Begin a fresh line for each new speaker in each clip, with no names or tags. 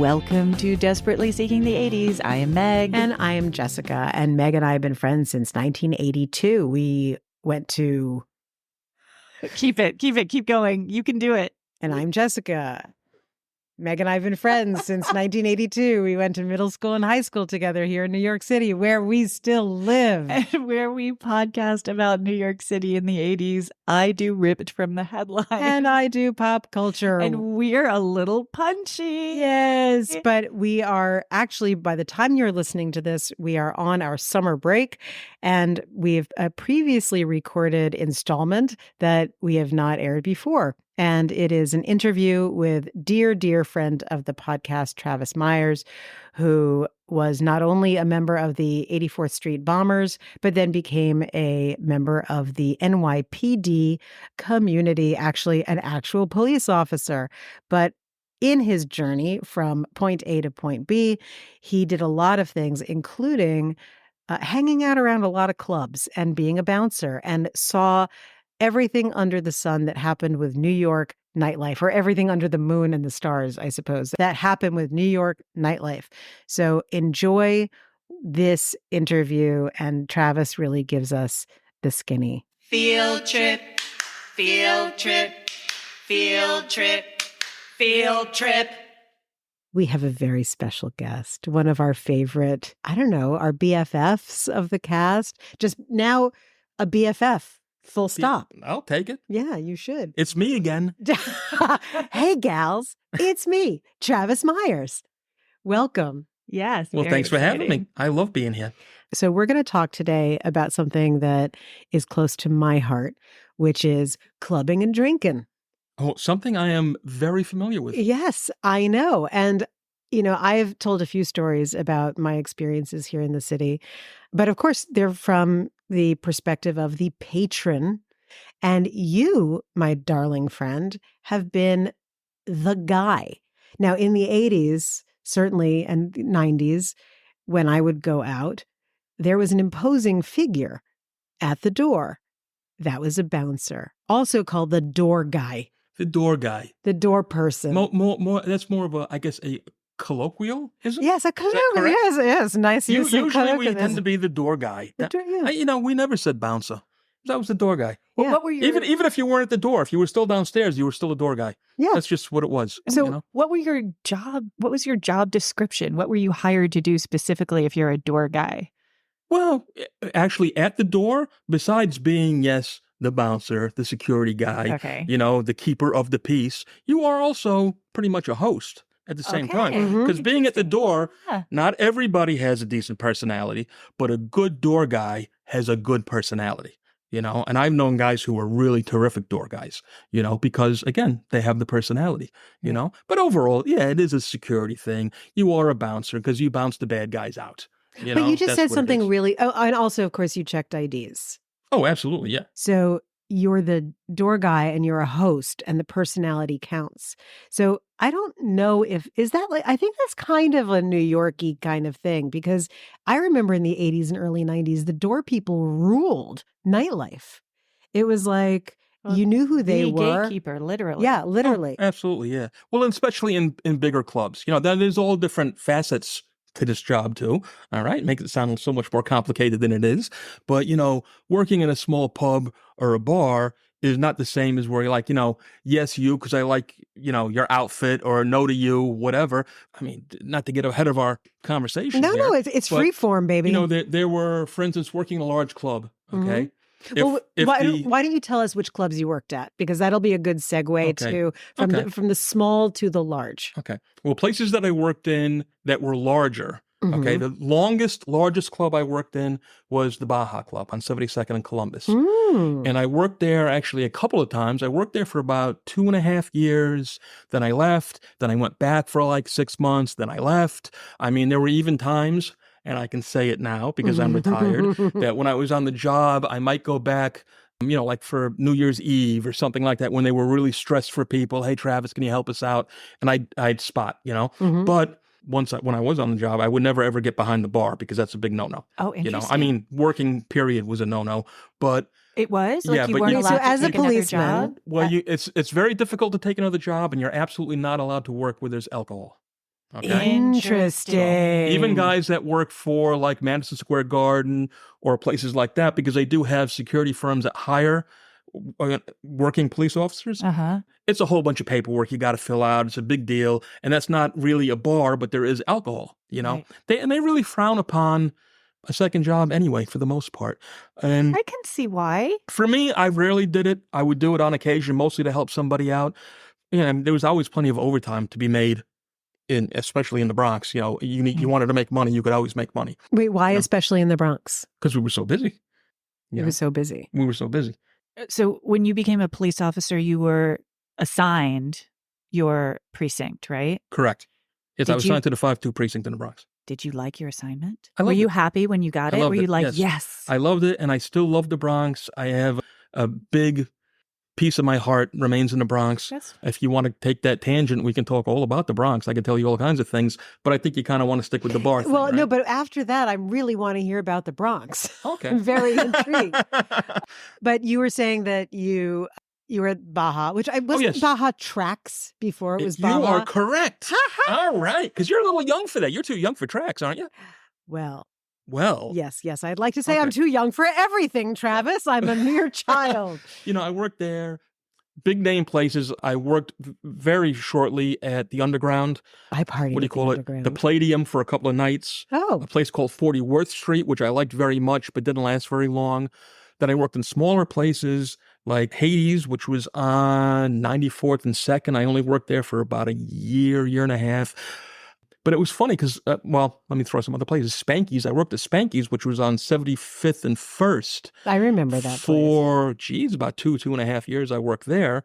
Welcome to Desperately Seeking the 80s. I am Meg.
And I am Jessica. And Meg and I have been friends since 1982. We went to...
Keep going. You can do it.
And I'm Jessica. Meg and I have been friends since 1982. We went to middle school and high school together here in New York City, where we still live.
And where we podcast about New York City in the 80s. I do Ripped from the Headlines.
And I do pop culture.
And we're a little punchy.
Yes, but we are actually, by the time you're listening to this, we are on our summer break. And we've previously recorded installment that we have not aired before. And it is an interview with dear friend of the podcast, Travis Myers, who was not only a member of the 84th Street Bombers, but then became a member of the NYPD community, actually an actual police officer. But in his journey from point A to point B, he did a lot of things, including hanging out around a lot of clubs and being a bouncer, and saw everything under the sun that happened with New York nightlife, or everything under the moon and the stars, I suppose, that happened with New York nightlife. So enjoy this interview, and Travis really gives us the skinny.
Field trip, field trip, field trip, field trip.
We have a very special guest, one of our favorite, our BFFs of the cast, just now a BFF. Full stop.
I'll take it.
Yeah, you should.
It's me again.
Hey, gals. It's me, Travis Myers. Welcome.
Yes.
Well, thanks for having me. I love being here.
So we're going to talk today about something that is close to my heart, which is clubbing and drinking.
Oh, something I am very familiar with.
Yes, I know. And, I've told a few stories about my experiences here in the city. But of course, they're from the perspective of the patron. And you, my darling friend, have been the guy. Now, in the 80s, certainly, and 90s, when I would go out, there was an imposing figure at the door. That was a bouncer, also called the door guy.
The door guy.
The door person.
More. That's more of a colloquial, isn't it?
Yes, a colloquial. Yes. Nice use of
usually we tend to be the door guy. We never said bouncer. That was the door guy.
Well, what were your...
Even if you weren't at the door, if you were still downstairs, you were still a door guy.
Yeah.
That's just what it was.
So what was your job description? What were you hired to do specifically if you're a door guy?
Well, actually at the door, besides being, yes, the bouncer, the security guy, the keeper of the peace, you are also pretty much a host at the same time. Because being at the door, not everybody has a decent personality, but a good door guy has a good personality, and I've known guys who are really terrific door guys, because again, they have the personality, but overall, it is a security thing. You are a bouncer because you bounce the bad guys out.
But you just said something really, and also, of course, you checked IDs.
Oh, absolutely. Yeah.
So you're the door guy and you're a host and the personality counts. So I don't know I think that's kind of a New York-y kind of thing, because I remember in the 80s and early 90s, the door people ruled nightlife. It was like, you knew who they were.
Gatekeeper, literally.
Yeah, literally.
Oh, absolutely. Yeah. Well, and especially in bigger clubs, there's all different facets to this job too. All right. Makes it sound so much more complicated than it is. But, working in a small pub or a bar is not the same as where you're like, yes, you, because I like, your outfit, or no to you, whatever. I mean, not to get ahead of our conversation.
No, it's free form, baby.
There were, for instance, working in a large club. Okay.
Mm-hmm. Why don't you tell us which clubs you worked at? Because that'll be a good segue from the small to the large.
Okay. Well, places that I worked in that were larger.
Mm-hmm.
Okay. The largest club I worked in was the Baja Club on 72nd and Columbus. And I worked there actually a couple of times. I worked there for about 2.5 years. Then I left. Then I went back for like 6 months. Then I left. I mean, there were even times, and I can say it now because I'm retired, that when I was on the job, I might go back, like for New Year's Eve or something like that, when they were really stressed for people. Hey, Travis, can you help us out? And I'd spot, But when I was on the job, I would never, ever get behind the bar because that's a big no-no.
Oh, interesting.
I mean, working period was a no-no, but...
It was?
Like
you weren't allowed to take another job?
Well, it's very difficult to take another job, and you're absolutely not allowed to work where there's alcohol. Okay.
Interesting.
Even guys that work for like Madison Square Garden or places like that, because they do have security firms that hire working police officers.
Uh-huh.
It's a whole bunch of paperwork you got to fill out. It's a big deal. And that's not really a bar, but there is alcohol,
Right.
They really frown upon a second job anyway, for the most part. And
I can see why.
for me, I rarely did it. I would do it on occasion, mostly to help somebody out. And there was always plenty of overtime to be made, especially in the Bronx. You wanted to make money, you could always make money.
Wait, why especially in the Bronx?
Because we were so busy.
It was so busy.
We were so busy.
So when you became a police officer, you were assigned your precinct, right?
Correct. Yes, I
Did
was
you-
assigned to the 5-2 precinct in the Bronx.
Did you like your assignment?
I
Were
loved
you
it.
happy when you got
I
it?
loved
Were you
it,
like,
yes.
yes?
I loved it, and I still love the Bronx. I have a big piece of my heart remains in the Bronx.
That's-
If you want to take that tangent, we can talk all about the Bronx. I can tell you all kinds of things, but I think you kind of want to stick with the bar thing,
Well, no,
right?
but after that, I really want to hear about the Bronx.
Okay.
I'm very intrigued. But you were saying that you were at Baja, which I wasn't
yes.
Baja Tracks before it was Baja.
You are correct. All right, because you're a little young for that. You're too young for tracks, aren't you?
Well,
Well,
yes. I'd like to say I'm
Okay.
too young for everything, Travis. I'm a mere child.
I worked there. Big name places. I worked very shortly at the Underground.
I partied
What do you
at the
call it?
Underground.
The Palladium for a couple of nights.
Oh,
A place called 40 Worth Street, which I liked very much, but didn't last very long. Then I worked in smaller places like Hades, which was on 94th and 2nd. I only worked there for about a year and a half. But it was funny because, let me throw some other places. Spanky's. I worked at Spanky's, which was on 75th and 1st.
I remember that place.
For, about 2.5 years I worked there.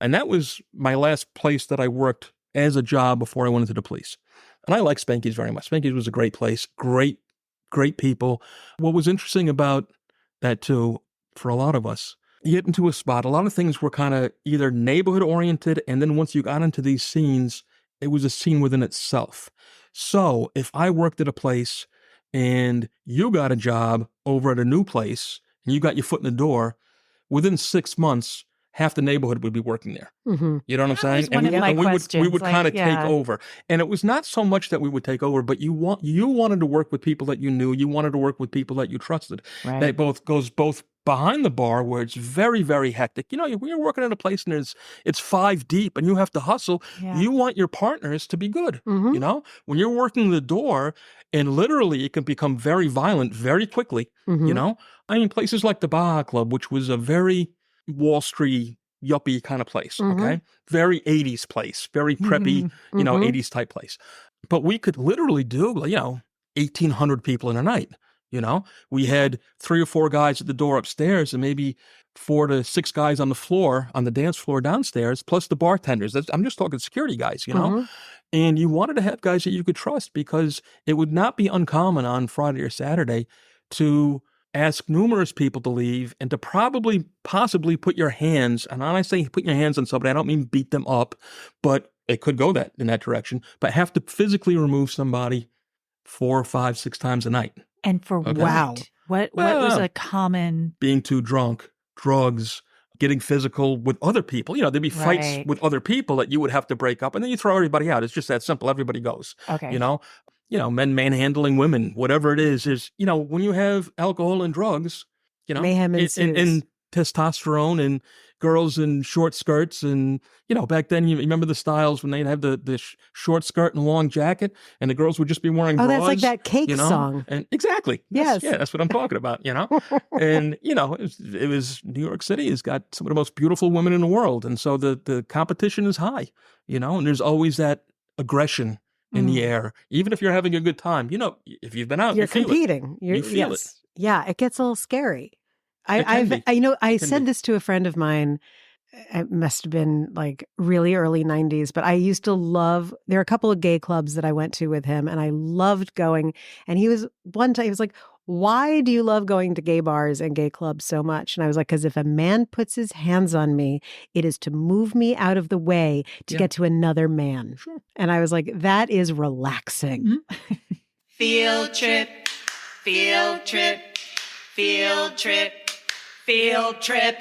And that was my last place that I worked as a job before I went into the police. And I like Spanky's very much. Spanky's was a great place. Great people. What was interesting about that too, for a lot of us, you get into a spot, a lot of things were kind of either neighborhood oriented, and then once you got into these scenes, it was a scene within itself. So if I worked at a place and you got a job over at a new place and you got your foot in the door, within 6 months, half the neighborhood would be working there.
Mm-hmm.
You know what I'm
That
saying?
was one of my
we
questions,
would
like,
kind of
yeah.
take over. And it was not so much that we would take over, but you wanted to work with people that you knew. You wanted to work with people that you trusted.
Right.
That goes both behind the bar, where it's very, very hectic. When you're working at a place and it's 5 deep and you have to hustle,
Yeah.
you want your partners to be good.
Mm-hmm.
When you're working the door, and literally it can become very violent very quickly.
Mm-hmm.
Places like the Baja Club, which was a very Wall Street yuppie kind of place, okay? Very 80s place, very preppy,
Mm-hmm.
80s type place. But we could literally do, 1,800 people in a night. We had 3 or 4 guys at the door upstairs and maybe 4 to 6 guys on the floor, on the dance floor downstairs, plus the bartenders. I'm just talking security guys,
Mm-hmm.
And you wanted to have guys that you could trust, because it would not be uncommon on Friday or Saturday to ask numerous people to leave and to possibly put your hands, and when I say put your hands on somebody, I don't mean beat them up, but it could go in that direction, but have to physically remove somebody 4, 5, 6 times a night.
And for
Okay.
Wow.
what was
Well,
a common?
Being too drunk, drugs, getting physical with other people. There'd be fights
Right.
with other people that you would have to break up, and then you throw everybody out. It's just that simple. Everybody goes.
Okay.
Men manhandling women, whatever it is, when you have alcohol and drugs,
Mayhem ensues.
and testosterone and girls in short skirts. And, back then, you remember the styles when they'd have the short skirt and long jacket, and the girls would just be wearing
Oh,
bras.
that's like that Cake song.
And exactly.
Yes.
That's what I'm talking about, And, it was New York City has got some of the most beautiful women in the world. And so the competition is high, and there's always that aggression in the air, even if you're having a good time. If you've been out,
You're
you feel it.
competing.
You feel it.
Yeah, it gets a little scary.
It can be.
I
can
said
be.
this to a friend of mine. It must have been like really early 90s, but I used to love, there are a couple of gay clubs that I went to with him, and I loved going. And he was like, why do you love going to gay bars and gay clubs so much? And I was like, because if a man puts his hands on me, it is to move me out of the way to
Yeah.
get to another man.
Sure.
And I was like, that is relaxing.
Field trip, field trip, field trip, field trip.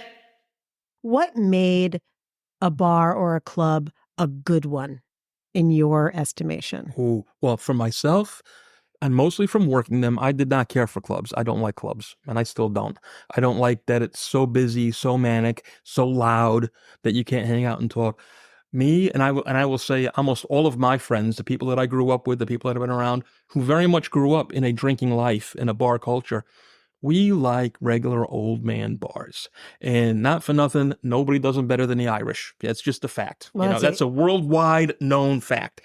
What made a bar or a club a good one in your estimation?
Ooh, well, for myself, and mostly from working them, I did not care for clubs. I don't like clubs, and I still don't. I don't like that it's so busy, so manic, so loud that you can't hang out and talk. Me, and I will say almost all of my friends, the people that I grew up with, the people that have been around, who very much grew up in a drinking life, in a bar culture, we like regular old man bars. And not for nothing, nobody does them better than the Irish. That's just a fact.
Well,
That's a worldwide known fact,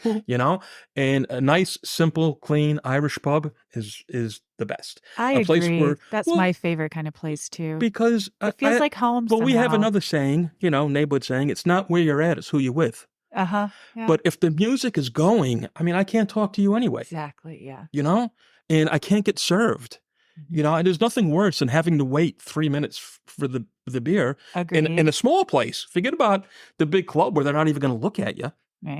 And a nice, simple, clean Irish pub is the best.
I
A place
agree.
where,
That's
well,
my favorite kind of place too.
because
It feels like home
But we have
somehow.
another saying, neighborhood saying, it's not where you're at, it's who you're with.
Uh-huh. Yeah.
But if the music is going, I can't talk to you anyway.
Exactly, yeah.
And I can't get served. And there's nothing worse than having to wait 3 minutes for the beer in a small place. Forget about the big club where they're not even going to look at you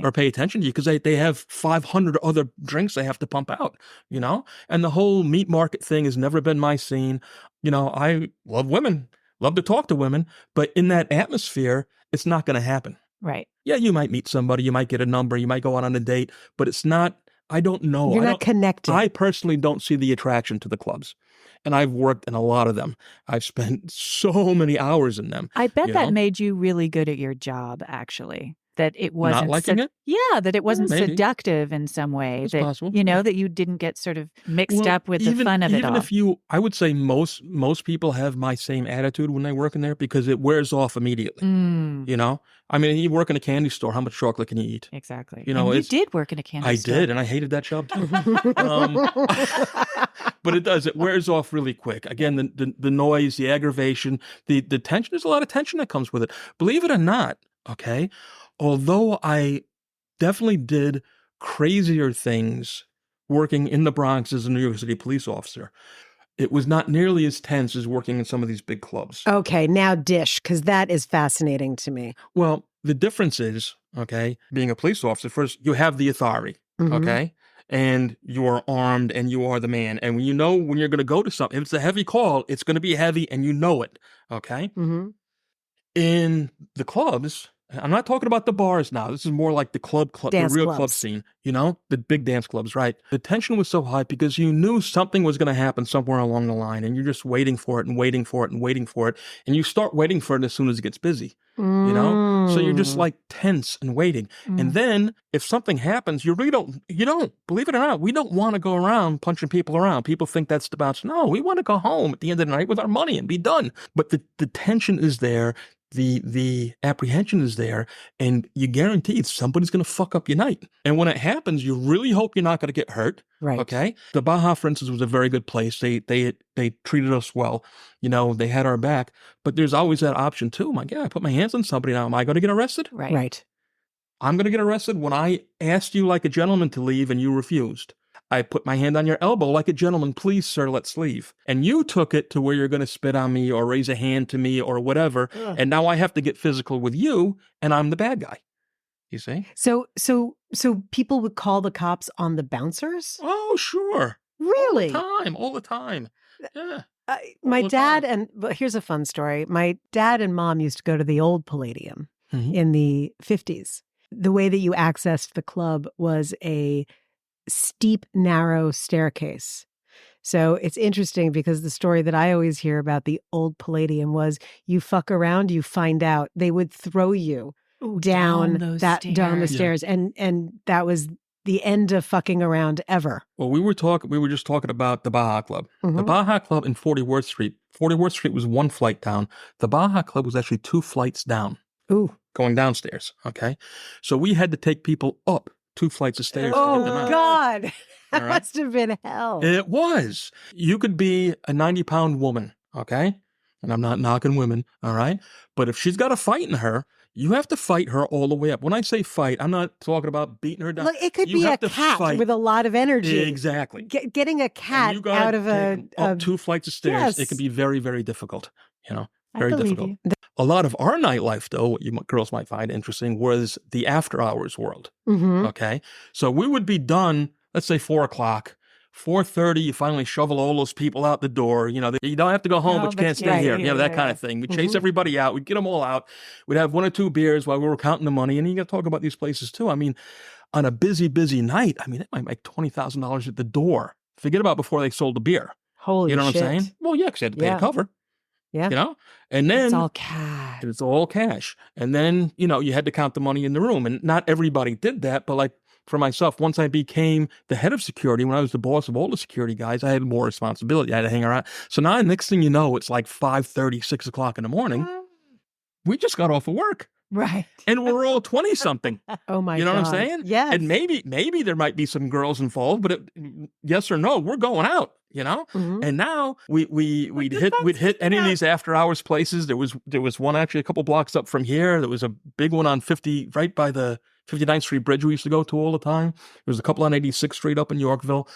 or pay attention to you because they have 500 other drinks they have to pump out, And the whole meat market thing has never been my scene. I love women, love to talk to women, but in that atmosphere, it's not going to happen.
Right.
Yeah, you might meet somebody, you might get a number, you might go out on a date, but it's not, I don't know.
You're not connected.
I personally don't see the attraction to the clubs. And I've worked in a lot of them. I've spent so many hours in them.
I bet that made you really good at your job, actually. That it wasn't
not liking it?
Yeah, that it wasn't
Maybe.
seductive in some way.
It's
that
possible.
That you didn't get sort of mixed up with the fun of it all.
Even if I would say most people have my same attitude when they work in there because it wears off immediately. You work in a candy store, how much chocolate can you eat?
Exactly. And you did work in a candy store.
I did, and I hated that job too. But it does. It wears off really quick. Again, the noise, the aggravation, the tension. There's a lot of tension that comes with it. Believe it or not, okay? Although I definitely did crazier things working in the Bronx as a New York City police officer, it was not nearly as tense as working in some of these big clubs.
Okay, now dish, because that is fascinating to me.
Well, the difference is, being a police officer, first, you have the authority, okay? And you are armed and you are the man. And when when you're going to go to something, if it's a heavy call, it's going to be heavy and you know it, okay?
Mm-hmm.
In the clubs, I'm not talking about the bars now. This is more like the the real club scene, the big dance clubs, right? The tension was so high because you knew something was going to happen somewhere along the line and you're just waiting for it and waiting for it and waiting for it. And you start waiting for it as soon as it gets busy, So you're just like tense and waiting. And then if something happens, you don't, believe it or not, we don't want to go around punching people around. People think that's the bounce. No, we want to go home at the end of the night with our money and be done. But the tension is there. The apprehension is there, and you guaranteed somebody's going to fuck up your night. And when it happens, you really hope you're not going to get hurt.
Right.
Okay. The Baja, for instance, was a very good place. They treated us well. They had our back. But there's always that option too. I'm like, yeah, I put my hands on somebody now. Am I going to get arrested?
Right.
I'm going to get arrested when I asked you like a gentleman to leave and you refused. I put my hand on your elbow like a gentleman, please, sir, let's leave. And you took it to where you're going to spit on me or raise a hand to me or whatever. Ugh. And now I have to get physical with you and I'm the bad guy. You see?
So people would call the cops on the bouncers?
Oh, sure.
Really?
All the time. Yeah.
My dad but here's a fun story. My dad and mom used to go to the old Palladium in the 50s. The way that you accessed the club was a steep, narrow staircase. So it's interesting because the story that I always hear about the old Palladium was you fuck around, you find out. They would throw you down the stairs. And that was the end of fucking around ever.
Well, we were just talking about the Baja Club. Mm-hmm. The Baja Club in 40 Worth Street. 40 Worth Street was one flight down. The Baja Club was actually 2 flights down.
Ooh.
Going downstairs. Okay. So we had to take people up 2 flights of stairs to get them out.
Oh, God. That must have been hell.
It was. You could be a 90-pound woman, okay? And I'm not knocking women, all right? But if she's got a fight in her, you have to fight her all the way up. When I say fight, I'm not talking about beating her down.
Look, it could be a cat with a lot of energy.
Exactly.
Getting a cat out of
up 2 flights of stairs,
yes.
It can be very, very difficult, Very difficult.
You.
A lot of our nightlife, though, what you girls might find interesting, was the after-hours world, okay? So we would be done, let's say 4 o'clock. 4:30, you finally shovel all those people out the door. You know, you don't have to go home, but you can't stay here. You know, that kind of thing. We chase everybody out. We'd get them all out. We'd have 1 or 2 beers while we were counting the money. And you got to talk about these places too. I mean, on a busy night, I mean, it might make $20,000 at the door. Forget about before they sold the beer.
Holy
You know what
shit.
I'm saying? Well, yeah, because you had to pay the cover.
Yeah.
You know? And then
It's all cash.
it's all cash. And then, you know, you had to count the money in the room. And not everybody did that. But like for myself, once I became the head of security, when I was the boss of all the security guys, I had more responsibility. I had to hang around. So now, next thing you know, it's like 5:30, 6 o'clock in the morning. We just got off of work.
Right.
And we're all 20 something.
Oh my God.
You know what I'm saying?
Yes.
And maybe there might be some girls involved, but yes or no, we're going out, you know? And now we'd hit any of these after hours places. There was one actually a couple blocks up from here. There was a big one on 50 right by the 59th Street Bridge we used to go to all the time. There was a couple on 86th Street up in Yorkville.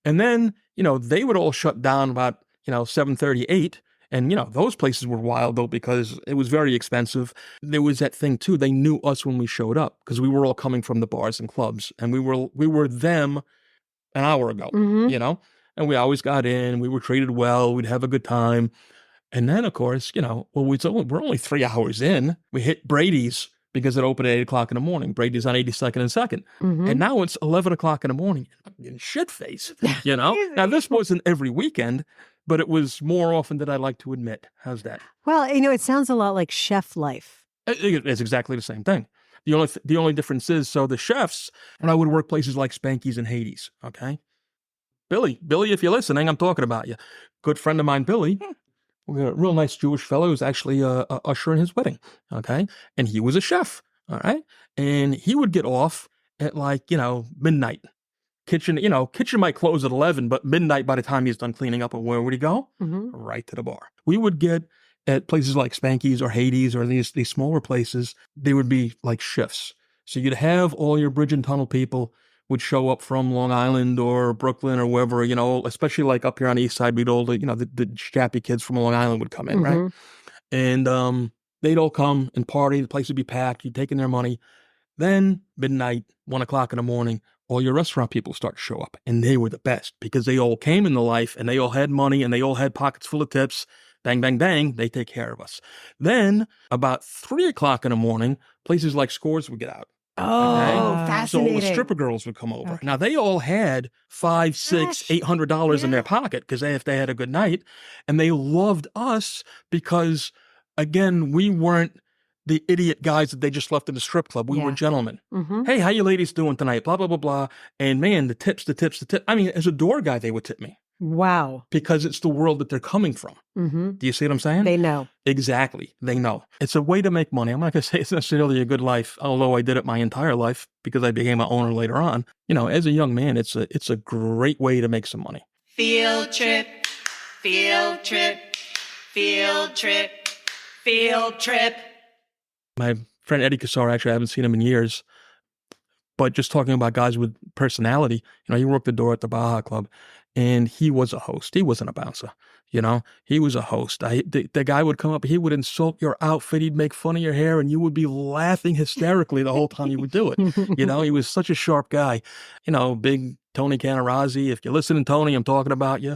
And then, you know, they would all shut down about, 7:38. And, those places were wild, though, because it was very expensive. There was that thing, too. They knew us when we showed up because we were all coming from the bars and clubs. And we were them an hour ago, And we always got in. We were treated well. We'd have a good time. And then, of course, we're only 3 hours in. We hit Brady's because it opened at 8 o'clock in the morning. Brady's on 82nd and 2nd. And now it's 11 o'clock in the morning. I'm getting shit-faced, Now, this wasn't every weekend, but it was more often than I'd like to admit. How's that?
Well, it sounds a lot like chef life.
It's exactly the same thing. The only difference is, so the chefs, when I would work places like Spanky's and Hades, okay? Billy, if you're listening, I'm talking about you. Good friend of mine, Billy, a real nice Jewish fellow who was actually a usher in his wedding, okay? And he was a chef, all right? And he would get off at midnight. Kitchen might close at 11, but midnight by the time he's done cleaning up. And where would he go? Right to the bar. We would get at places like Spanky's or Hades or these smaller places, they would be like shifts. So you'd have all your bridge and tunnel people would show up from Long Island or Brooklyn or wherever, especially like up here on the east side, we'd all, the jappy kids from Long Island would come in, right? And they'd all come and party. The place would be packed. You'd take in their money. Then midnight, 1 o'clock in the morning, all your restaurant people start to show up. And they were the best because they all came into life and they all had money and they all had pockets full of tips. Bang, bang, bang. They take care of us. Then about 3 o'clock in the morning, places like Scores would get out.
Oh,
So
fascinating.
all the stripper girls would come over. Okay. Now they all had $500, $600, $800 in their pocket because if they had a good night, and they loved us because, again, we weren't the idiot guys that they just left in the strip club. We were gentlemen. Hey, how you ladies doing tonight? Blah, blah, blah, blah. And man, the tips. I mean, as a door guy, they would tip me.
Wow.
Because it's the world that they're coming from. Do you see what I'm saying?
They know. Exactly.
They know. It's a way to make money. I'm not going to say it's necessarily a good life, although I did it my entire life because I became an owner later on. As a young man, it's a great way to make some money.
Field trip, field trip, field trip, field trip.
My friend Eddie Cassar, actually, I haven't seen him in years, but just talking about guys with personality, he worked the door at the Baja Club, and he was a host. He wasn't a bouncer, he was a host. The guy would come up, he would insult your outfit, he'd make fun of your hair, and you would be laughing hysterically the whole time he would do it. He was such a sharp guy, big Tony Canarazzi. If you're listening, Tony, I'm talking about you,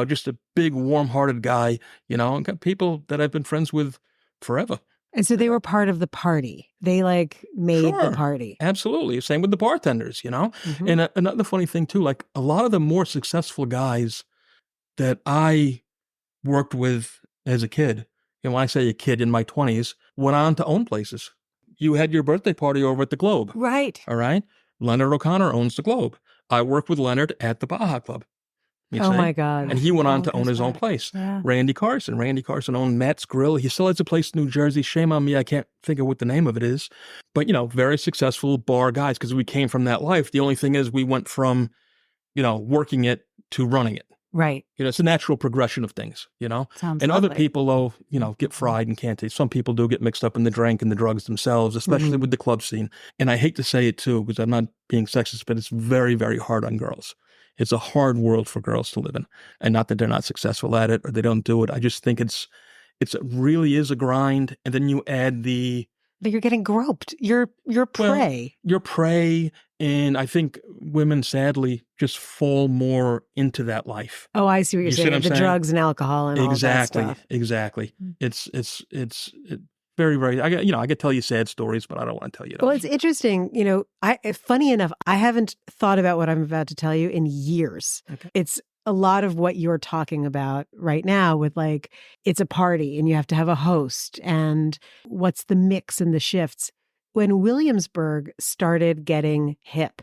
just a big, warm-hearted guy, and got people that I've been friends with forever.
And so they were part of the party. They made the party.
Absolutely. Same with the bartenders, And another funny thing too, a lot of the more successful guys that I worked with as a kid, and when I say a kid in my 20s, went on to own places. You had your birthday party over at the Globe.
Right.
All right. Leonard O'Connor owns the Globe. I worked with Leonard at the Baja Club.
My God.
And he went on to own his own place.
Yeah.
Randy Carson owned Matt's Grill. He still has a place in New Jersey. Shame on me, I can't think of what the name of it is. But, very successful bar guys because we came from that life. The only thing is we went from, working it to running it.
Right.
It's a natural progression of things,
Sounds
and
lovely.
other people, though, get fried and can't taste. Some people do get mixed up in the drink and the drugs themselves, especially with the club scene. And I hate to say it, too, because I'm not being sexist, but it's very, very hard on girls. It's a hard world for girls to live in, and not that they're not successful at it or they don't do it. I just think it really is a grind. And then you add
But you're getting groped. You're prey.
You're prey. And I think women sadly just fall more into that life.
Oh, I see what you're
You see
saying.
what I'm
The
saying?
drugs and alcohol and all that stuff.
Exactly. It's very, very. I could tell you sad stories, but I don't want to tell you
Well,
those.
it's interesting. Funny enough, I haven't thought about what I'm about to tell you in years.
Okay.
It's a lot of what you're talking about right now with like, it's a party and you have to have a host and what's the mix and the shifts. When Williamsburg started getting hip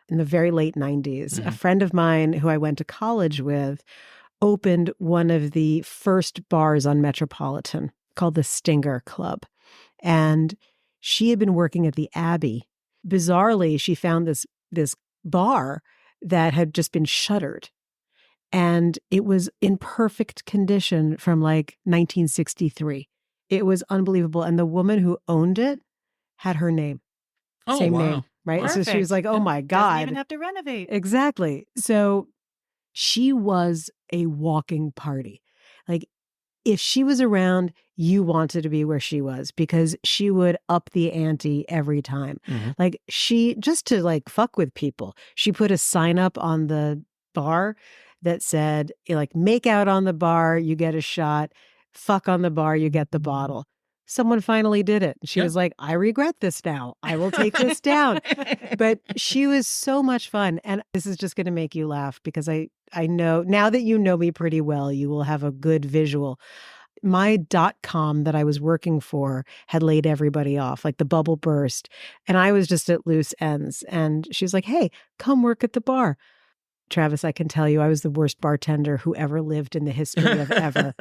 in the very late 90s, a friend of mine who I went to college with opened one of the first bars on Metropolitan called the Stinger Club. And she had been working at the Abbey. Bizarrely, she found this bar that had just been shuttered. And it was in perfect condition from like 1963. It was unbelievable. And the woman who owned it had her name.
Oh,
Same
wow.
name, right?
Perfect.
So she was like, oh my
Doesn't
God.
even have to renovate.
Exactly. So she was a walking party. Like, if she was around, you wanted to be where she was because she would up the ante every time. Like, she, just to like fuck with people, she put a sign up on the bar that said, like, make out on the bar, you get a shot. Fuck on the bar, you get the bottle. Someone finally did it. She was like, I regret this now. I will take this down. But she was so much fun. And this is just going to make you laugh because I know now that you know me pretty well, you will have a good visual. My .com that I was working for had laid everybody off, like the bubble burst. And I was just at loose ends. And she was like, hey, come work at the bar. Travis, I can tell you, I was the worst bartender who ever lived in the history of ever.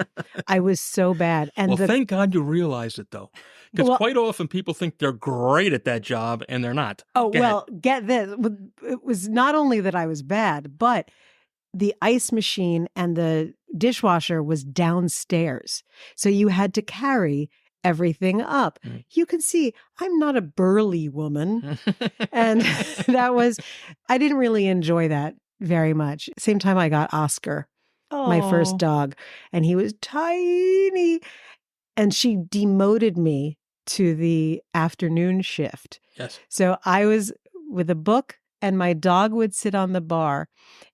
I was so bad. And
thank God you realized it, though. Because quite often people think they're great at that job, and they're not.
Oh, get this. It was not only that I was bad, but the ice machine and the dishwasher was downstairs. So you had to carry everything up. You can see I'm not a burly woman. And I didn't really enjoy that very much. Same time I got Oscar, my first dog, and he was tiny. And she demoted me to the afternoon shift.
Yes.
So I was with a book and my dog would sit on the bar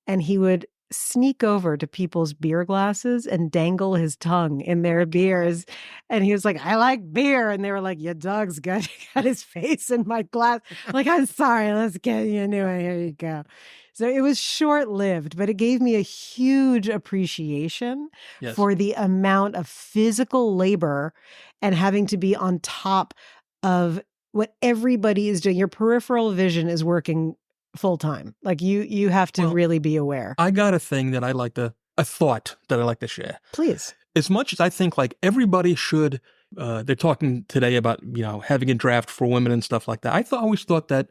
and he would sneak over to people's beer glasses and dangle his tongue in their beers. And he was like, I like beer. And they were like, your dog's got his face in my glass. I'm like, I'm sorry, let's get you a new one. Here you go. So it was short-lived, but it gave me a huge appreciation for the amount of physical labor and having to be on top of what everybody is doing. Your peripheral vision is working full-time. Like you have to really be aware.
I got a thought that I like to share.
Please.
As much as I think like everybody should, they're talking today about, having a draft for women and stuff like that. I always thought that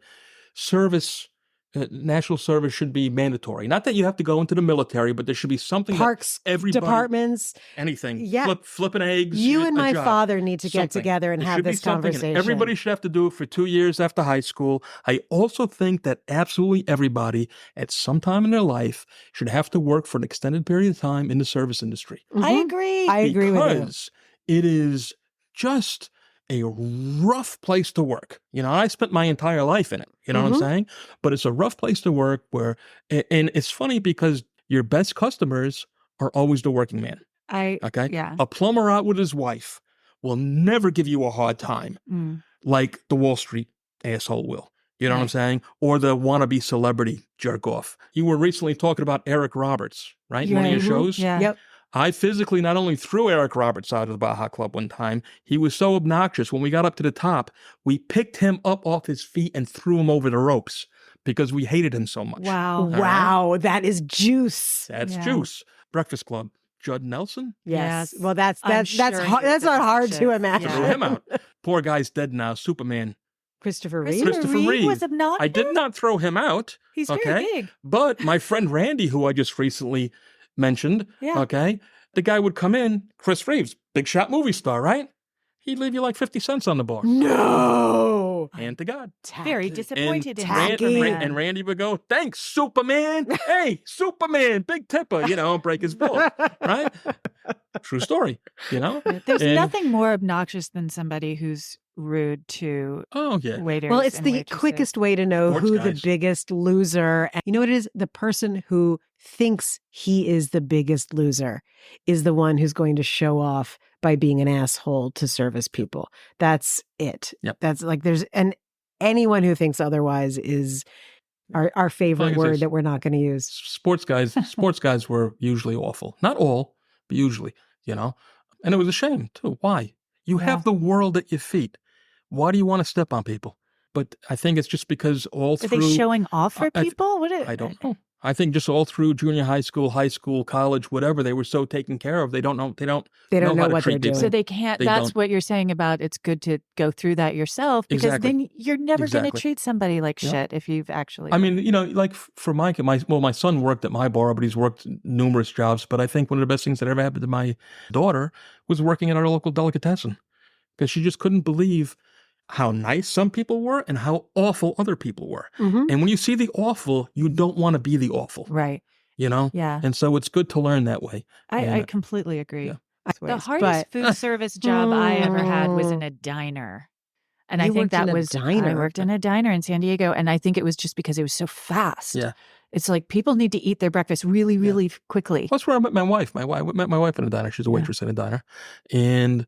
national service should be mandatory. Not that you have to go into the military, but there should be something
Parks,
that everybody,
departments,
anything.
Yeah.
Flipping eggs.
You and my
job,
father need to get
something.
together and
There
have
should be
this
something, and
conversation.
everybody should have to do it for 2 years after high school. I also think that absolutely everybody at some time in their life should have to work for an extended period of time in the service industry.
I agree.
I agree with you.
Because it is just a rough place to work. I spent my entire life in it. You know what I'm saying? But it's a rough place to work and it's funny because your best customers are always the working man. Okay?
Yeah.
A plumber out with his wife will never give you a hard time like the Wall Street asshole will. You know what I'm saying? Or the wannabe celebrity jerk off. You were recently talking about Eric Roberts, right? In one of your shows?
Yeah.
Yep.
I physically not only threw Eric Roberts out of the Baja Club one time, he was so obnoxious. When we got up to the top, we picked him up off his feet and threw him over the ropes because we hated him so much.
Wow.
Wow. That is juice.
That's juice. Breakfast Club. Judd Nelson?
Yes.
Yes.
Well, that's
I'm sure
that's
he
hard.
was
That's not hard to
obnoxious.
imagine.
Threw him out. Poor guy's dead now. Superman.
Christopher Reeve.
Christopher Reeve
was obnoxious.
I did not throw him out.
He's very big.
But my friend Randy, who I just recently mentioned,
Yeah.
the guy would come in, Chris Reeves, big shot movie star, right? He'd leave you like 50 cents on the bar.
No.
Hand to God.
Very disappointed in
tacky.
And Randy would go, thanks, Superman. Hey, Superman, big tipper, break his bill, right? True story,
There's nothing more obnoxious than somebody who's rude to
Oh, yeah.
waiters.
Well, it's
and
the
waitresses.
quickest way to know
Sports
who
guys.
the biggest loser. And you know what it is? The person who thinks he is the biggest loser is the one who's going to show off by being an asshole to service people. That's it.
Yep.
That's like anyone who thinks otherwise is our favorite
Like I
word
say,
that we're not going to use.
Sports guys were usually awful. Not all, but usually, And it was a shame, too. Why? You have the world at your feet. Why do you want to step on people? But I think it's just because all
Are
through...
they showing off for
I
people?
I don't know. I think just all through junior high school, college, whatever, they were so taken care of. They don't know. They don't know how to
what they're
treat people.
doing.
So they can't. That's what you're saying about it's good to go through that yourself, because
Exactly.
then you're never going to
Exactly.
treat somebody like
Yeah.
shit if you've actually.
I mean, like for my son worked at my bar, but he's worked numerous jobs. But I think one of the best things that ever happened to my daughter was working at our local delicatessen, because she just couldn't believe how nice some people were and how awful other people were.
Mhm.
And when you see the awful, you don't want to be the awful,
Right.
Yeah. And so it's good to learn that way.
I completely agree.
Yeah.
The hardest food service job I ever had was in a diner. And I
You
think
worked
that
in a
was,
diner?
I worked in a diner in San Diego. And I think it was just because it was so fast.
Yeah.
It's like people need to eat their breakfast really, really quickly.
That's where I met my wife. I met my wife in a diner. She's a waitress in a diner. And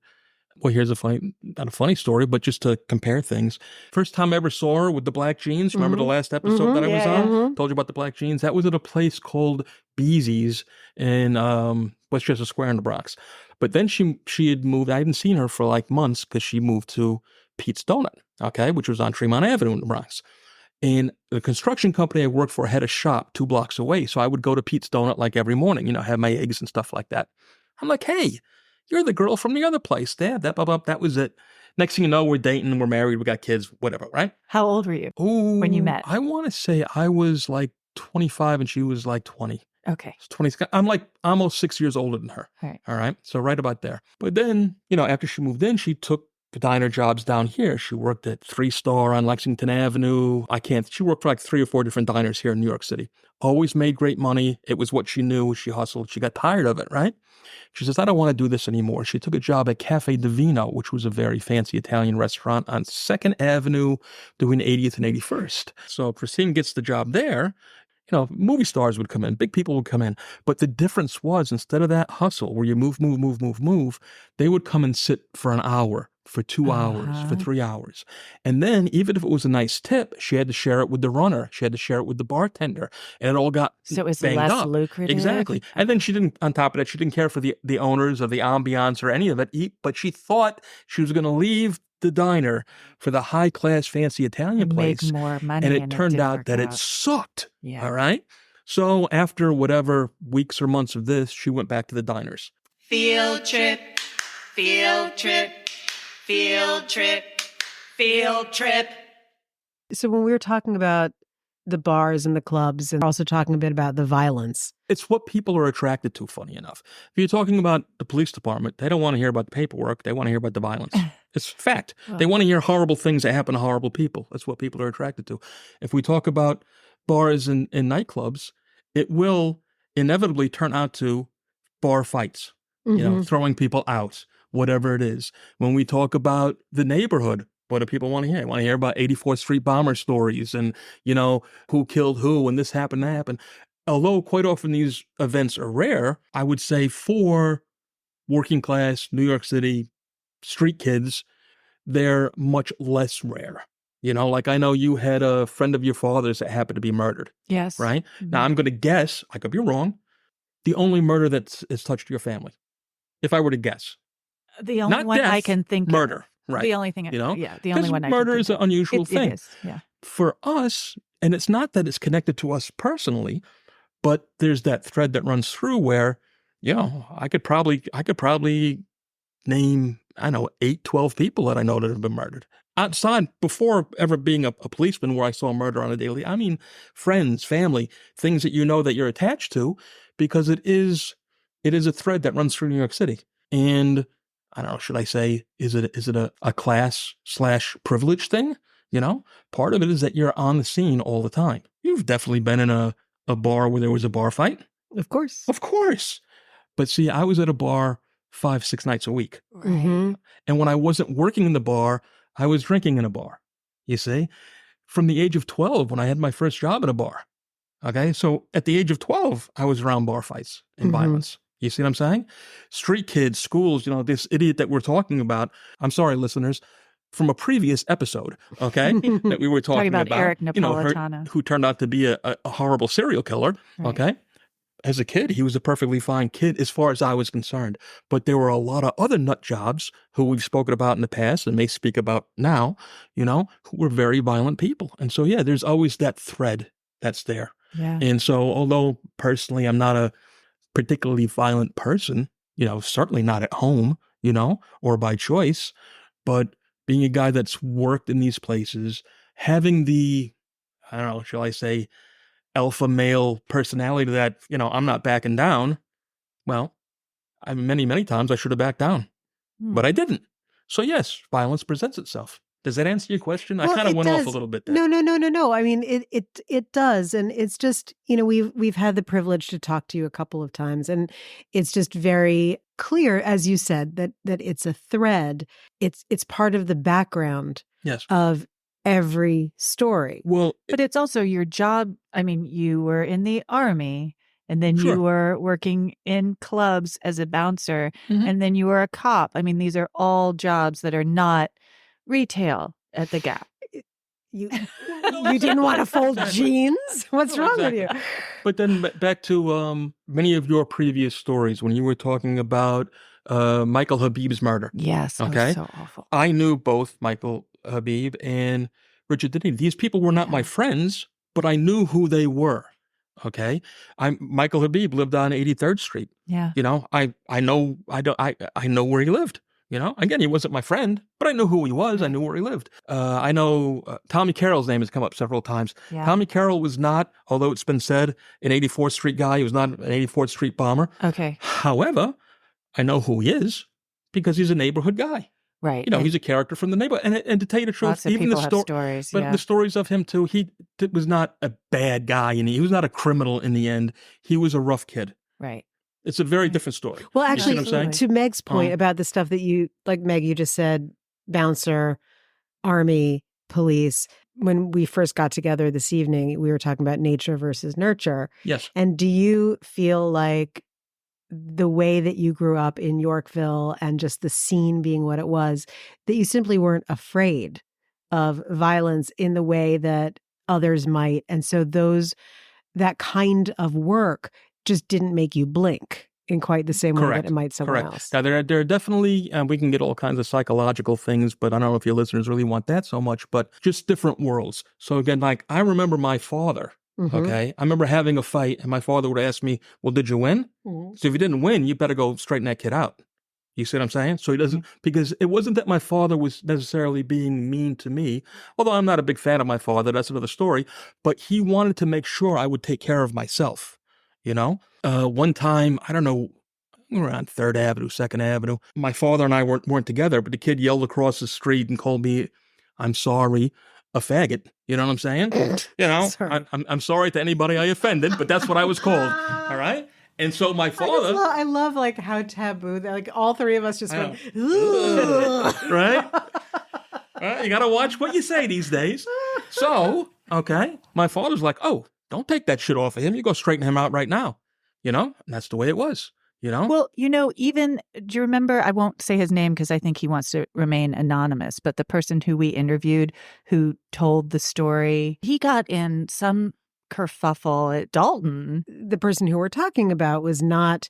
well, here's not a funny story, but just to compare things. First time I ever saw her with the black jeans. Remember the last episode that I was on? Told you about the black jeans. That was at a place called Beezy's in Westchester Square in the Bronx. But then she had moved. I hadn't seen her for like months because she moved to Pete's Donut, which was on Tremont Avenue in the Bronx. And the construction company I worked for had a shop 2 blocks away. So I would go to Pete's Donut like every morning, have my eggs and stuff like that. I'm like, hey, you're the girl from the other place. Dad, that was it. Next thing you know, we're dating, we're married, we got kids, whatever, right?
How old were you
when
you met?
I want to say I was like 25 and she was like 20.
Okay.
20. I'm like almost 6 years older than her.
Right.
All right. So right about there. But then, after she moved in, she took the diner jobs down here. She worked at 3-Star on Lexington Avenue. She worked for like 3 or 4 different diners here in New York City. Always made great money. It was what she knew. She hustled. She got tired of it, right? She says, I don't want to do this anymore. She took a job at Cafe Divino, which was a very fancy Italian restaurant on 2nd Avenue between 80th and 81st. So Christine gets the job there. Movie stars would come in, big people would come in. But the difference was, instead of that hustle where you move, they would come and sit for an hour, for 2 hours, for 3 hours. And then even if it was a nice tip, she had to share it with the runner. She had to share it with the bartender. And it all got
So it was
banged
less
up.
lucrative?
Exactly. And then on top of that, she didn't care for the owners or the ambiance or any of it. But she thought she was going to leave the diner for the high-class, fancy Italian place.
Make more money.
And it turned
didn't
out
work
that it
out.
sucked.
Yeah.
All right. So after whatever weeks or months of this, she went back to the diners.
Field trip, field trip, field trip, field trip.
So when we were talking about the bars and the clubs and also talking a bit about the violence.
It's what people are attracted to, funny enough. If you're talking about the police department, they don't want to hear about the paperwork. They want to hear about the violence. It's fact. They want to hear horrible things that happen to horrible people. That's what people are attracted to. If we talk about bars and nightclubs, it will inevitably turn out to bar fights, throwing people out, whatever it is. When we talk about the neighborhood, what do people want to hear? They want to hear about 84th Street bomber stories and, who killed who and this happened, that happened. Although quite often these events are rare, I would say for working class New York City street kids, they're much less rare. Like I know you had a friend of your father's that happened to be murdered.
Yes.
Right?
Mm-hmm.
Now I'm going to guess, I could be wrong, the only murder that has touched your family. If I were to guess.
The only
Not
one
death,
I can think
murder.
of.
Right.
The only thing, yeah, the only one I can
murder
think
is an
of.
unusual thing.
It is, yeah.
For us, and it's not that it's connected to us personally, but there's that thread that runs through where, I could probably name, 8, 12 people that I know that have been murdered. Outside, before ever being a policeman where I saw murder on a daily, I mean, friends, family, things that that you're attached to, because it is a thread that runs through New York City. And I don't know, should I say, is it a class/privilege thing? Part of it is that you're on the scene all the time. You've definitely been in a bar where there was a bar fight.
Of course.
Of course. But see, I was at a bar 5-6 nights a week.
Mm-hmm.
And when I wasn't working in the bar, I was drinking in a bar, you see, from the age of 12 when I had my first job in a bar. Okay. So at the age of 12, I was around bar fights and violence. You see what I'm saying? Street kids, schools, this idiot that we're talking about. I'm sorry, listeners, from a previous episode, okay, that we were talking about
Eric Napolitano,
who turned out to be a horrible serial killer. Right. Okay. As a kid, he was a perfectly fine kid as far as I was concerned. But there were a lot of other nut jobs who we've spoken about in the past and may speak about now, who were very violent people. And so, yeah, there's always that thread that's there.
Yeah.
And so, although personally I'm not a particularly violent person, certainly not at home, or by choice, but being a guy that's worked in these places, having the, I don't know, shall I say, alpha male personality that, I'm not backing down. Well, many, many times I should have backed down, but I didn't. So yes, violence presents itself. Does that answer your question?
Well,
I kind of went off a little bit there.
No. I mean, it does. And it's just, we've had the privilege to talk to you a couple of times, and it's just very clear, as you said, that it's a thread. It's part of the background of every story.
Well,
but it's also your job. I mean, you were in the Army, and then you were working in clubs as a bouncer, and then you were a cop. I mean, these are all jobs that are not retail at the Gap.
You didn't want to fold jeans? What's wrong with you?
But then back to many of your previous stories when you were talking about Michael Habib's murder.
Yes,
okay,
was so awful.
I knew both Michael Habib and Richard Denny. These people were not my friends, but I knew who they were. Okay, Michael Habib lived on 83rd Street.
Yeah,
I know where he lived. Again, he wasn't my friend, but I knew who he was. I knew where he lived. I know Tommy Carroll's name has come up several times.
Yeah.
Tommy Carroll was not, although it's been said, an 84th Street guy. He was not an 84th Street bomber.
Okay.
However, I know who he is because he's a neighborhood guy.
Right.
He's a character from the neighborhood. And to tell you the truth,
lots of
even
people
the
have stories.
but the stories of him too, he was not a bad guy, and he was not a criminal in the end. He was a rough kid.
Right.
It's a very different story.
Well, actually,
you see what I'm saying?
To Meg's point about the stuff that you, like Meg, you just said, bouncer, Army, police. When we first got together this evening, we were talking about nature versus nurture.
Yes.
And do you feel like the way that you grew up in Yorkville and just the scene being what it was, that you simply weren't afraid of violence in the way that others might? And so that kind of work just didn't make you blink in quite the same way that it might someone else.
Now, there are definitely, we can get all kinds of psychological things, but I don't know if your listeners really want that so much, but just different worlds. So again, like I remember my father, okay? I remember having a fight and my father would ask me, well, did you win? So if you didn't win, you better go straighten that kid out. You see what I'm saying? So he doesn't, because it wasn't that my father was necessarily being mean to me, although I'm not a big fan of my father, that's another story, but he wanted to make sure I would take care of myself. One time, I don't know, we were on 3rd Avenue, 2nd Avenue. My father and I weren't together, but the kid yelled across the street and called me, I'm sorry, a faggot. You know what I'm saying? I'm sorry to anybody I offended, but that's what I was called. All right? And so my father...
I love like how taboo, like all three of us just went,
right? You got to watch what you say these days. So, okay, my father's like, oh, don't take that shit off of him. You go straighten him out right now. And that's the way it was,
Well, even, do you remember, I won't say his name because I think he wants to remain anonymous, but the person who we interviewed who told the story, he got in some kerfuffle at Dalton.
The person who we're talking about was not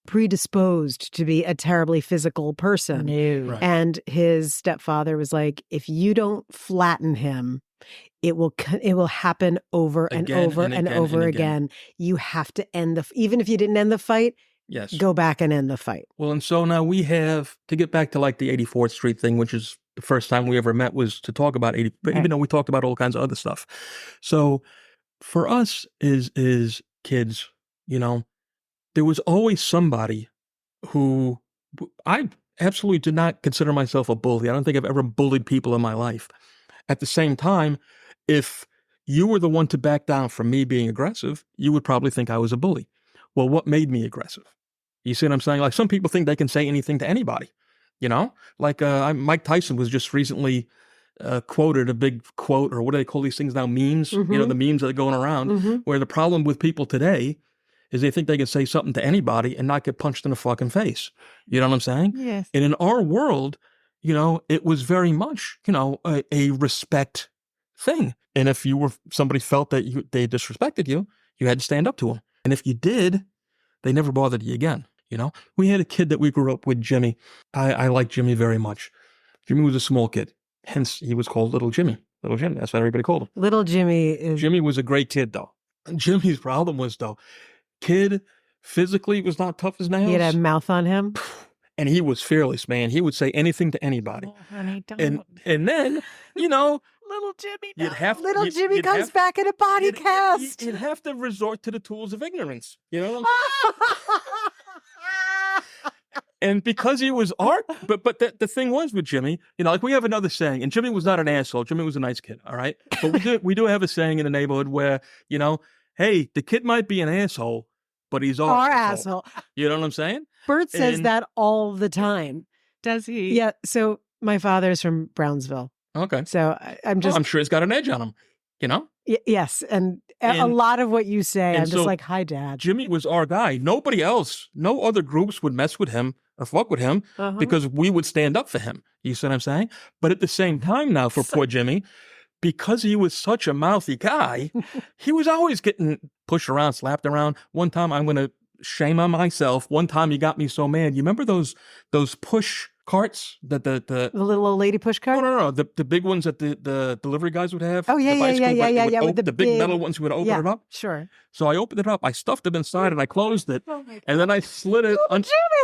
predisposed to be a terribly physical person.
No.
Right.
And his stepfather was like, if you don't flatten him, it will happen over and over and over again. You have to end even if you didn't end the fight,
yes,
go back and end the fight.
Well, and so now we have to get back to like the 84th Street thing, which is the first time we ever met was to talk about 80, but even though we talked about all kinds of other stuff. So for us as kids, there was always somebody who I absolutely did not consider myself a bully. I don't think I've ever bullied people in my life. At the same time, if you were the one to back down from me being aggressive, you would probably think I was a bully. Well, what made me aggressive? You see what I'm saying? Like some people think they can say anything to anybody, you know? Like Mike Tyson was just recently quoted a big quote, or what do they call these things now? Memes, you know, the memes that are going around, where the problem with people today is they think they can say something to anybody and not get punched in the fucking face. You know what I'm saying?
Yes.
And in our world, you know, it was very much, you know, a respect thing. And if somebody felt that they disrespected you, you had to stand up to them. And if you did, they never bothered you again. You know, we had a kid that we grew up with, Jimmy. I like Jimmy very much. Jimmy was a small kid. Hence, he was called Little Jimmy. Little Jimmy. That's what everybody called him.
Little Jimmy is...
Jimmy was a great kid, though. And Jimmy's problem was, though, kid physically was not tough as nails.
He had a mouth on him.
And he was fearless, man. He would say anything to anybody.
Oh, honey, don't.
And then, you know...
Little Jimmy,
Little Jimmy comes back in a body cast.
You'd have to resort to the tools of ignorance. You know what I'm saying? And because he was art, but the thing was with Jimmy, you know, like we have another saying, and Jimmy was not an asshole. Jimmy was a nice kid, all right? But we do have a saying in the neighborhood where, you know, hey, the kid might be an asshole, but he's our asshole. You know what I'm saying?
Bert says that all the time.
Does he?
Yeah. So my father's from Brownsville.
Okay.
So I'm sure
he's got an edge on him, you know?
Yes. And a lot of what you say, I'm just like, hi, Dad.
Jimmy was our guy. Nobody else, no other groups would mess with him or fuck with him because we would stand up for him. You see what I'm saying? But at the same time now for poor Jimmy, because he was such a mouthy guy, he was always getting pushed around, slapped around. One time, I'm going to shame on myself. One time he got me so mad. You remember those push carts that the
little old lady push cart?
No. The big ones that the delivery guys would have.
Oh, yeah.
With the big metal ones, you would open it up.
Sure.
So I opened it up. I stuffed it inside and I closed it. Oh and then I slid it.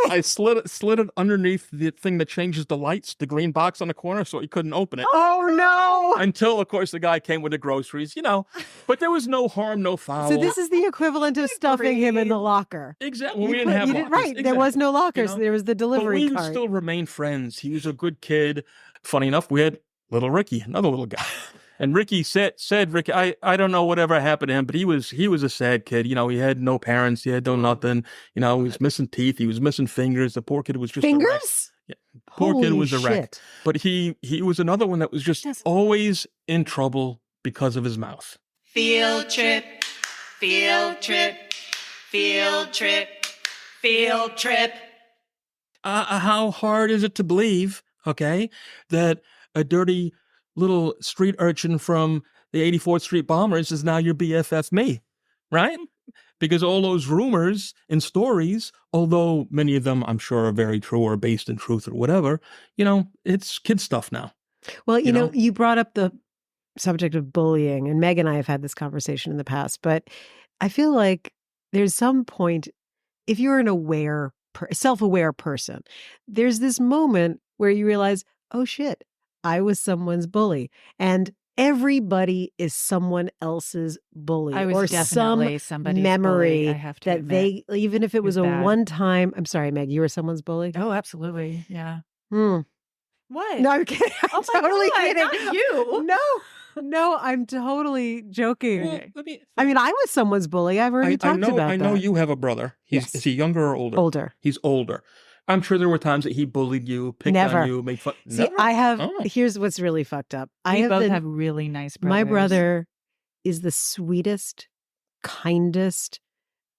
I slid it underneath the thing that changes the lights, the green box on the corner, so he couldn't open it.
Oh no!
Until, of course, the guy came with the groceries, you know. But there was no harm, no foul.
So this is the equivalent of stuffing him in the locker.
Exactly. Well, we didn't have lockers.
Right.
Exactly.
There was no lockers.
You know?
There was the delivery
cart. But we still remained friends. He was a good kid. Funny enough, we had little Ricky, another little guy. And Ricky said, Ricky, I don't know whatever happened to him, but he was a sad kid. You know, he had no parents. He had no nothing. You know, he was missing teeth. He was missing fingers. The poor kid was just
fingers.
Yeah, poor kid was a wreck. But he was another one that was just always in trouble because of his mouth.
Field trip, field trip, field trip, field trip.
How hard is it to believe, okay, that a dirty little street urchin from the 84th Street Bombers is now your BFF me, right? Because all those rumors and stories, although many of them I'm sure are very true or based in truth or whatever, you know, it's kid stuff now.
Well, you know, you brought up the subject of bullying, and Meg and I have had this conversation in the past, but I feel like there's some point, if you're an self-aware person, there's this moment where you realize, oh shit, I was someone's bully. And everybody is someone else's bully.
I was
or
definitely somebody's
memory
bully, I have to
that
admit.
even if it was a one-time, I'm sorry, Meg, you were someone's bully?
Oh, absolutely. Yeah. What?
No, I'm kidding. I'm totally kidding.
Not you.
No, I'm totally joking.
Well,
I mean, I was someone's bully. I've already talked about that.
I know you have a brother. Is he younger or older?
Older.
He's older. I'm sure there were times that he bullied you, picked on you, made fun.
See, I have, here's what's really fucked up.
We both have really nice brothers.
My brother is the sweetest, kindest,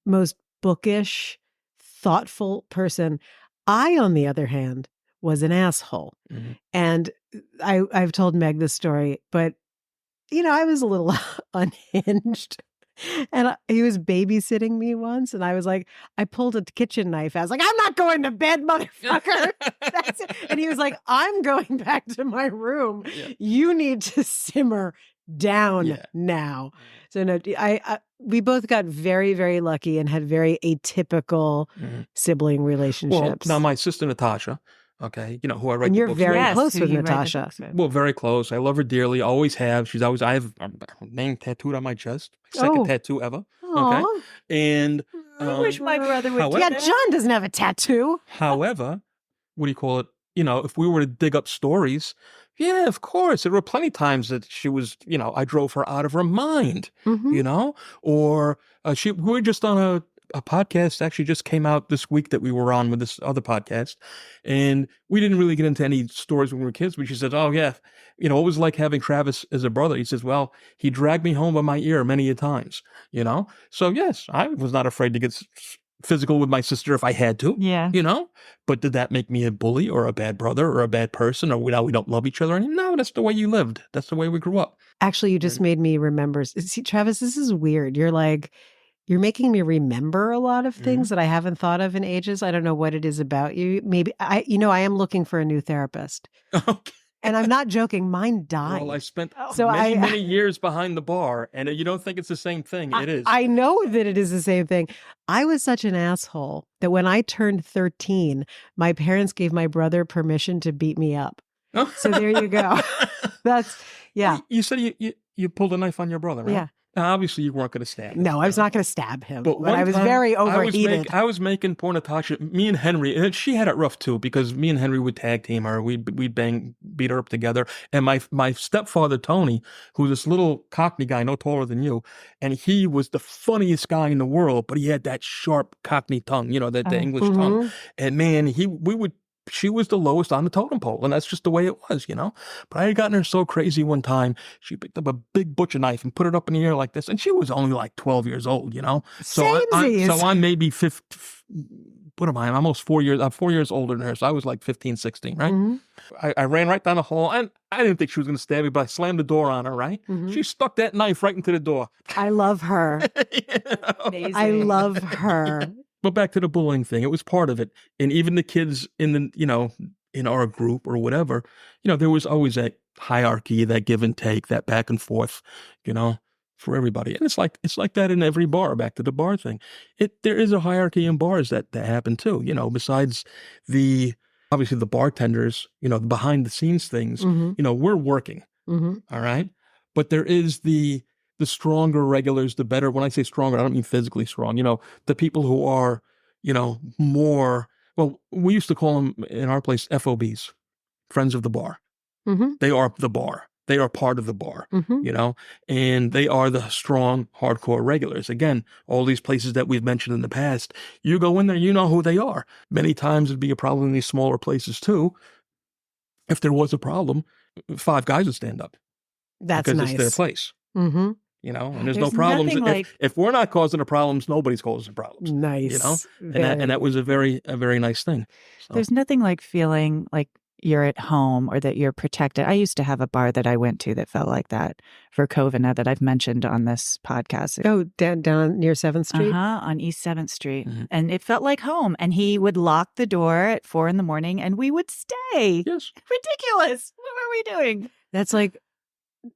most bookish, thoughtful person. I, on the other hand, was an asshole. Mm-hmm. And I've told Meg this story, but, you know, I was a little unhinged. And he was babysitting me once, and I was like, I pulled a kitchen knife. I was like, I'm not going to bed, motherfucker. That's it. And he was like, I'm going back to my room. Yeah. You need to simmer down now. So no, we both got very, very lucky and had very atypical sibling relationships.
Well, now my sister Natasha, okay, you know who I write.
And you're
the books
very
with.
close with Natasha.
Well, very close. I love her dearly. Always have. I have her name tattooed on my chest. My second tattoo ever.
Aww.
Okay, and
I wish my brother would.
Yeah, John doesn't have a tattoo.
However, what do you call it? You know, if we were to dig up stories, yeah, of course, there were plenty of times that she was. You know, I drove her out of her mind. Mm-hmm. You know, or we were just on a podcast actually just came out this week that we were on with this other podcast, and we didn't really get into any stories when we were kids, but she said, oh yeah, you know, it was like having Travis as a brother. He says, well, he dragged me home by my ear many a times, you know? So yes, I was not afraid to get physical with my sister if I had to, you know? But did that make me a bully or a bad brother or a bad person, or we don't love each other anymore? No, that's the way you lived. That's the way we grew up.
Actually, you just made me remember. See, Travis, this is weird. You're making me remember a lot of things that I haven't thought of in ages. I don't know what it is about you. Maybe I am looking for a new therapist.
Okay.
And I'm not joking. Mine died.
Well, I spent many years behind the bar, and you don't think it's the same thing. It is.
I know that it is the same thing. I was such an asshole that when I turned 13, my parents gave my brother permission to beat me up. So there you go.
You said you pulled a knife on your brother, right?
Yeah.
Now, obviously, you weren't going to stab him.
No, I was not going to stab him.
But
I was very overheated.
I was making poor Natasha, me and Henry, and she had it rough too, because me and Henry would tag team her. We'd beat her up together. And my stepfather, Tony, who's this little Cockney guy, no taller than you, and he was the funniest guy in the world, but he had that sharp Cockney tongue, you know, the English tongue. And man, she was the lowest on the totem pole, and that's just the way it was, you know? But I had gotten her so crazy one time, she picked up a big butcher knife and put it up in the air like this, and she was only like 12 years old, you know? So I'm maybe 50, what am I? I'm almost 4 years, I'm 4 years older than her, so I was like 15, 16, right? I ran right down the hall, and I didn't think she was going to stab me, but I slammed the door on her, right? She stuck that knife right into the door.
I love her.
Amazing.
I love her.
But back to the bullying thing, it was part of it. And even the kids in our group or whatever, there was always that hierarchy, that give and take, that back and forth, for everybody. And it's like that in every bar, back to the bar thing. There is a hierarchy in bars that happen too, besides obviously the bartenders, the behind the scenes things, we're working. All right. But there is the stronger regulars, the better. When I say stronger, I don't mean physically strong. The people who are, more, well, we used to call them in our place FOBs, friends of the bar. They are the bar. They are part of the bar, and they are the strong, hardcore regulars. Again, all these places that we've mentioned in the past, you go in there, you know who they are. Many times it'd be a problem in these smaller places too. If there was a problem, 5 guys would stand up.
That's
because
nice.
It's their place. And there's no
There's
problems.
nothing
If we're not causing the problems, nobody's causing problems.
Nice.
And that was a very nice thing. So.
There's nothing like feeling like you're at home or that you're protected. I used to have a bar that I went to that felt like that for Covina that I've mentioned on this podcast.
Oh, down near 7th Street?
On East 7th Street. And it felt like home. And he would lock the door at 4 a.m. and we would stay.
Yes.
Ridiculous. What were we doing?
That's like,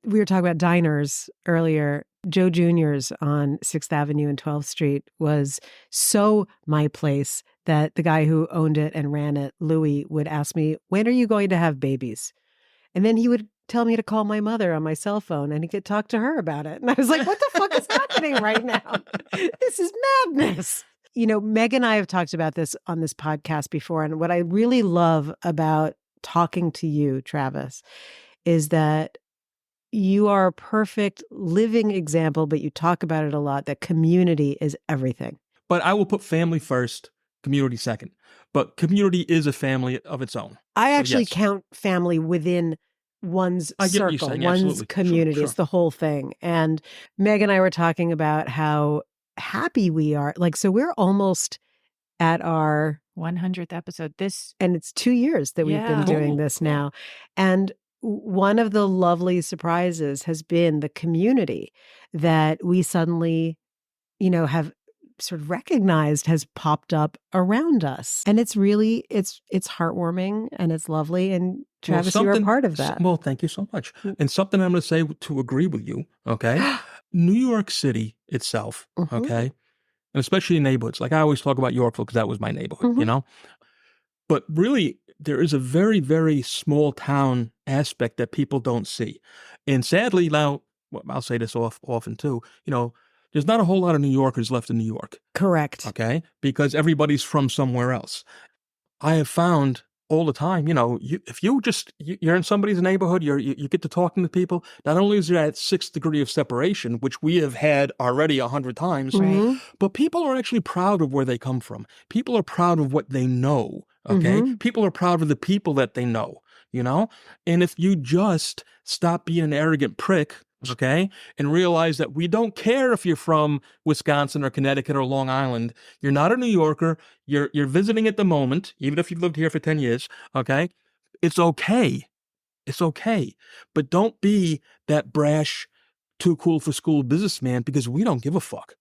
we were talking about diners earlier. Joe Jr.'s on 6th Avenue and 12th Street was so my place that the guy who owned it and ran it, Louis, would ask me, when are you going to have babies? And then he would tell me to call my mother on my cell phone and he could talk to her about it. And I was like, what the fuck is happening right now? This is madness. Meg and I have talked about this on this podcast before. And what I really love about talking to you, Travis, is that you are a perfect living example, but you talk about it a lot, that community is everything.
But I will put family first, community second. But community is a family of its own.
I actually count family within one's circle, one's community.
Sure.
It's the whole thing. And Meg and I were talking about how happy we are. So we're almost at our
100th episode.
And it's 2 years that we've been doing this now. And one of the lovely surprises has been the community that we suddenly, have sort of recognized has popped up around us. And it's really, it's heartwarming and it's lovely. And Travis, you're a part of that.
Well, thank you so much. And something I'm going to say to agree with you, okay? New York City itself, okay? And especially in neighborhoods. Like I always talk about Yorkville because that was my neighborhood, But really, there is a very, very small town aspect that people don't see. And sadly, now, I'll say this often too, there's not a whole lot of New Yorkers left in New York.
Correct.
Okay? Because everybody's from somewhere else. I have found all the time. If you're in somebody's neighborhood, you get to talking to people. Not only is there that 6th degree of separation, which we have had already 100 times,
Right.
but people are actually proud of where they come from. People are proud of what they know. Okay, people are proud of the people that they know. And if you just stop being an arrogant prick, okay, and realize that we don't care if you're from Wisconsin or Connecticut or Long Island. You're not a New Yorker. You're visiting at the moment, even if you've lived here for 10 years, okay? It's okay. It's okay. But don't be that brash, too cool for school businessman, because we don't give a fuck.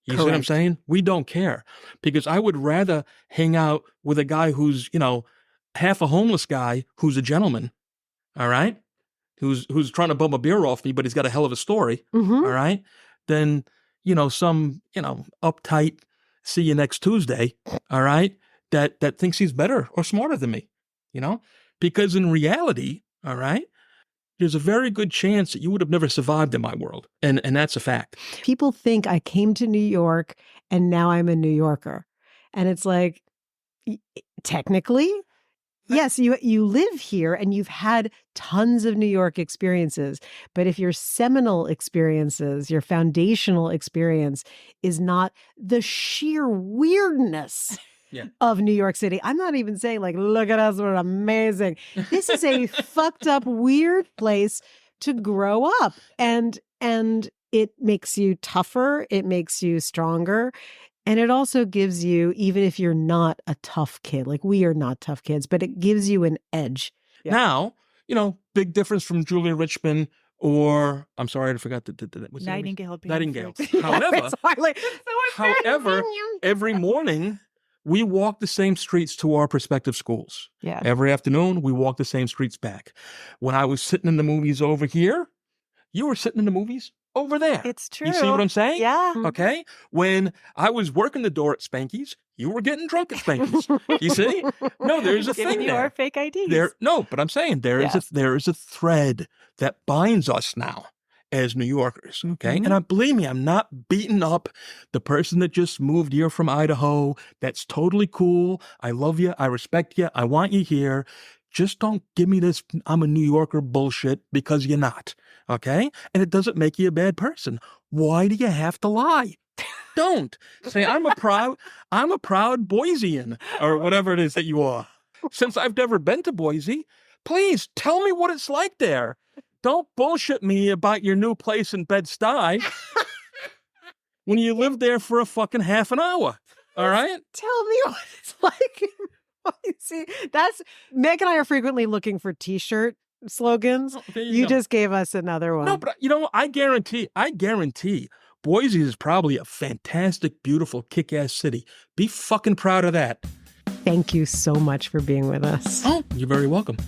You see what I'm saying? We don't care. Because I would rather hang out with a guy who's, half a homeless guy who's a gentleman, all right? Who's trying to bum a beer off me, but he's got a hell of a story, all right? Then, some, uptight, see you next Tuesday, all right, that thinks he's better or smarter than me, Because in reality, all right, there's a very good chance that you would have never survived in my world. And that's a fact.
People think I came to New York and now I'm a New Yorker. And it's like, technically, yes, you live here and you've had tons of New York experiences. But if your seminal experiences, your foundational experience is not the sheer weirdness of New York City, I'm not even saying like, look at us, we're amazing. This is a fucked up, weird place to grow up. And it makes you tougher. It makes you stronger. And it also gives you, even if you're not a tough kid, like we are not tough kids, but it gives you an edge.
Now, big difference from Julia Richmond or, I'm sorry, I forgot what's
Nightingale.
Nightingale. However, every morning we walk the same streets to our respective schools.
Yeah.
Every afternoon we walk the same streets back. When I was sitting in the movies over here, you were sitting in the movies over there.
It's true.
You see what I'm saying?
Yeah.
Okay. When I was working the door at Spanky's, you were getting drunk at Spanky's. You see? No, there's a
Giving
thing
you
there.
our fake IDs.
But I'm saying there is a thread that binds us now as New Yorkers. Okay. And believe me, I'm not beating up the person that just moved here from Idaho. That's totally cool. I love you. I respect you. I want you here. Just don't give me this I'm a New Yorker bullshit, because you're not, okay? And it doesn't make you a bad person. Why do you have to lie? Don't. Say, I'm a proud Boisean, or whatever it is that you are. Since I've never been to Boise, please tell me what it's like there. Don't bullshit me about your new place in Bed-Stuy when you lived there for a fucking half an hour, all right?
Tell me what it's like. See, that's Meg and I are frequently looking for T-shirt slogans. You just gave us another one.
No, but I guarantee Boise is probably a fantastic, beautiful, kick-ass city. Be fucking proud of that.
Thank you so much for being with us.
Oh, you're very welcome.